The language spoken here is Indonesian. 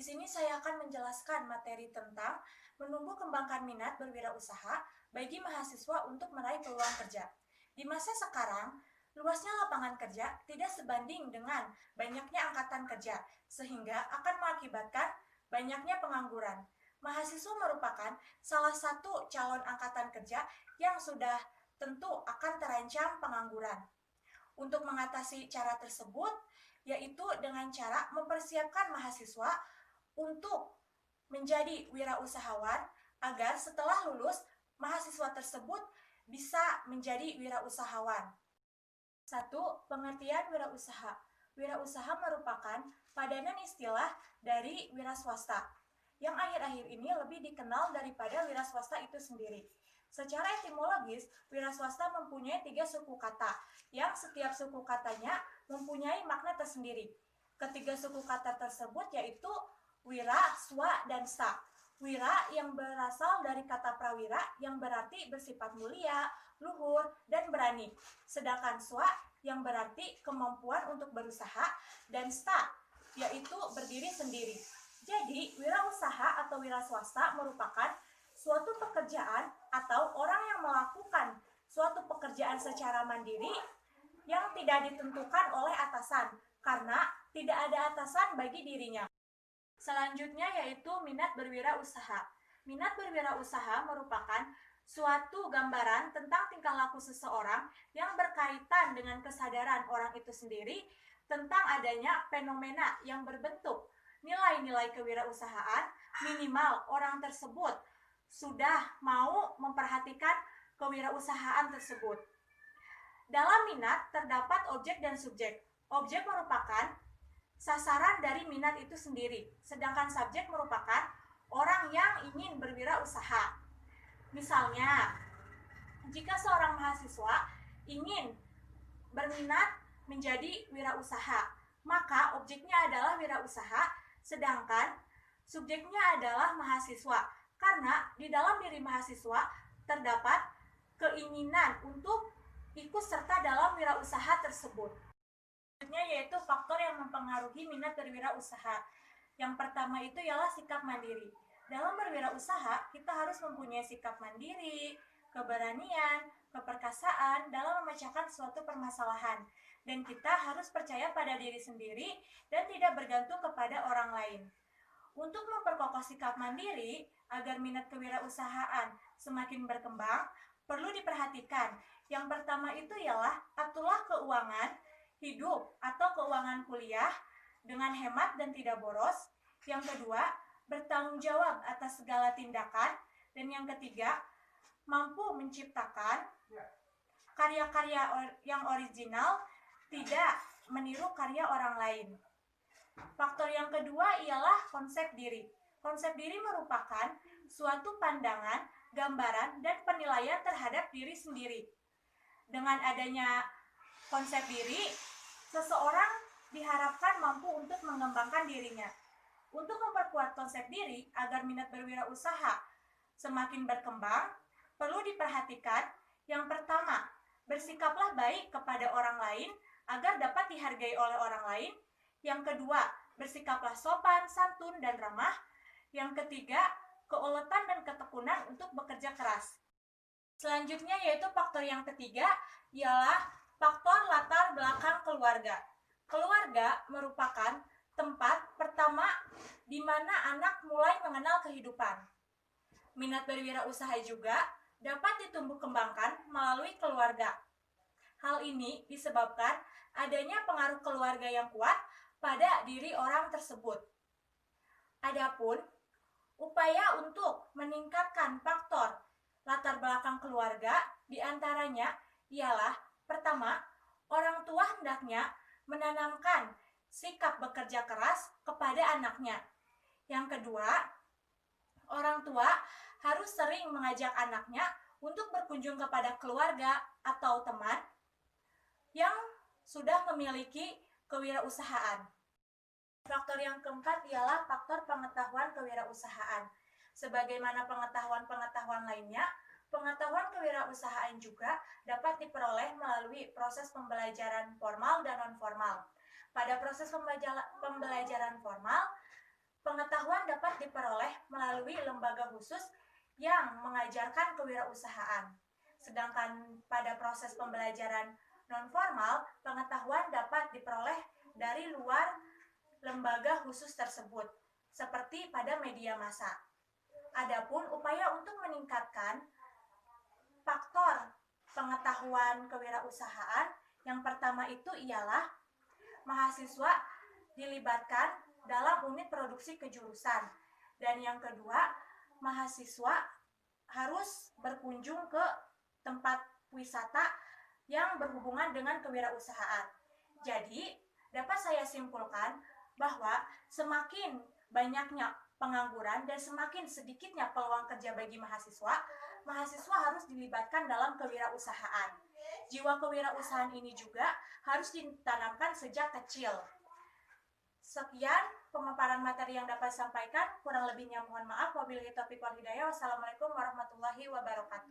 Di sini saya akan menjelaskan materi tentang menumbuh kembangkan minat berwirausaha bagi mahasiswa untuk meraih peluang kerja. Di masa sekarang, luasnya lapangan kerja tidak sebanding dengan banyaknya angkatan kerja, sehingga akan mengakibatkan banyaknya pengangguran. Mahasiswa merupakan salah satu calon angkatan kerja yang sudah tentu akan terancam pengangguran. Untuk mengatasi cara tersebut, yaitu dengan cara mempersiapkan mahasiswa untuk menjadi wirausahawan agar setelah lulus, mahasiswa tersebut bisa menjadi wirausahawan. 1. Pengertian wirausaha. Wirausaha merupakan padanan istilah dari wira swasta, yang akhir-akhir ini lebih dikenal daripada wira swasta itu sendiri. Secara etimologis, wira swasta mempunyai 3 suku kata, yang setiap suku katanya mempunyai makna tersendiri. Ketiga suku kata tersebut yaitu wira, swa, dan sta. Wira yang berasal dari kata prawira yang berarti bersifat mulia, luhur, dan berani. Sedangkan swa yang berarti kemampuan untuk berusaha, dan sta yaitu berdiri sendiri. Jadi, wirausaha atau wira swasta merupakan suatu pekerjaan atau orang yang melakukan suatu pekerjaan secara mandiri yang tidak ditentukan oleh atasan, karena tidak ada atasan bagi dirinya. Selanjutnya yaitu minat berwirausaha. Minat berwirausaha merupakan suatu gambaran tentang tingkah laku seseorang yang berkaitan dengan kesadaran orang itu sendiri tentang adanya fenomena yang berbentuk nilai-nilai kewirausahaan. Minimal orang tersebut sudah mau memperhatikan kewirausahaan tersebut. Dalam minat terdapat objek dan subjek. Objek merupakan sasaran dari minat itu sendiri, sedangkan subjek merupakan orang yang ingin berwirausaha. Misalnya, jika seorang mahasiswa ingin berminat menjadi wirausaha, maka objeknya adalah wirausaha, sedangkan subjeknya adalah mahasiswa. Karena di dalam diri mahasiswa terdapat keinginan untuk ikut serta dalam wirausaha tersebut. Selanjutnya yaitu faktor yang mempengaruhi minat berwirausaha. Yang pertama itu ialah sikap mandiri. Dalam berwirausaha, kita harus mempunyai sikap mandiri, keberanian, keperkasaan dalam memecahkan suatu permasalahan. Dan kita harus percaya pada diri sendiri dan tidak bergantung kepada orang lain. Untuk memperkokoh sikap mandiri agar minat kewirausahaan semakin berkembang, perlu diperhatikan. Yang pertama itu ialah aturlah keuangan hidup atau keuangan kuliah dengan hemat dan tidak boros. Yang kedua, bertanggung jawab atas segala tindakan. Dan yang ketiga, mampu menciptakan karya-karya yang original, tidak meniru karya orang lain. Faktor yang kedua ialah konsep diri. Konsep diri merupakan suatu pandangan, gambaran, dan penilaian terhadap diri sendiri. Dengan adanya konsep diri, seseorang diharapkan mampu untuk mengembangkan dirinya. Untuk memperkuat konsep diri agar minat berwirausaha semakin berkembang, perlu diperhatikan yang pertama, bersikaplah baik kepada orang lain agar dapat dihargai oleh orang lain. Yang kedua, bersikaplah sopan, santun, dan ramah. Yang ketiga, keuletan dan ketekunan untuk bekerja keras. Selanjutnya yaitu faktor yang ketiga, ialah faktor latar belakang keluarga. Keluarga merupakan tempat pertama di mana anak mulai mengenal kehidupan. Minat berwirausaha juga dapat ditumbuh kembangkan melalui keluarga. Hal ini disebabkan adanya pengaruh keluarga yang kuat pada diri orang tersebut. Adapun upaya untuk meningkatkan faktor latar belakang keluarga diantaranya ialah pertama, orang tua hendaknya menanamkan sikap bekerja keras kepada anaknya. Yang kedua, orang tua harus sering mengajak anaknya untuk berkunjung kepada keluarga atau teman yang sudah memiliki kewirausahaan. Faktor yang keempat ialah faktor pengetahuan kewirausahaan. Sebagaimana pengetahuan-pengetahuan lainnya, pengetahuan kewirausahaan juga dapat diperoleh melalui proses pembelajaran formal dan non-formal. Pada proses pembelajaran formal, Pengetahuan dapat diperoleh melalui lembaga khusus yang mengajarkan kewirausahaan. Sedangkan pada proses pembelajaran non-formal, pengetahuan dapat diperoleh dari luar lembaga khusus tersebut, seperti pada media massa. Adapun upaya untuk meningkatkan faktor pengetahuan kewirausahaan, yang pertama itu ialah mahasiswa dilibatkan dalam unit produksi kejurusan. Dan yang kedua, mahasiswa harus berkunjung ke tempat wisata yang berhubungan dengan kewirausahaan. Jadi, dapat saya simpulkan bahwa semakin banyaknya pengangguran dan semakin sedikitnya peluang kerja bagi mahasiswa, mahasiswa harus dilibatkan dalam kewirausahaan. Jiwa kewirausahaan ini juga harus ditanamkan sejak kecil. Sekian pemaparan materi yang dapat disampaikan. Kurang lebihnya mohon maaf. Wabillahi taufiq wal hidayah. Wassalamualaikum warahmatullahi wabarakatuh.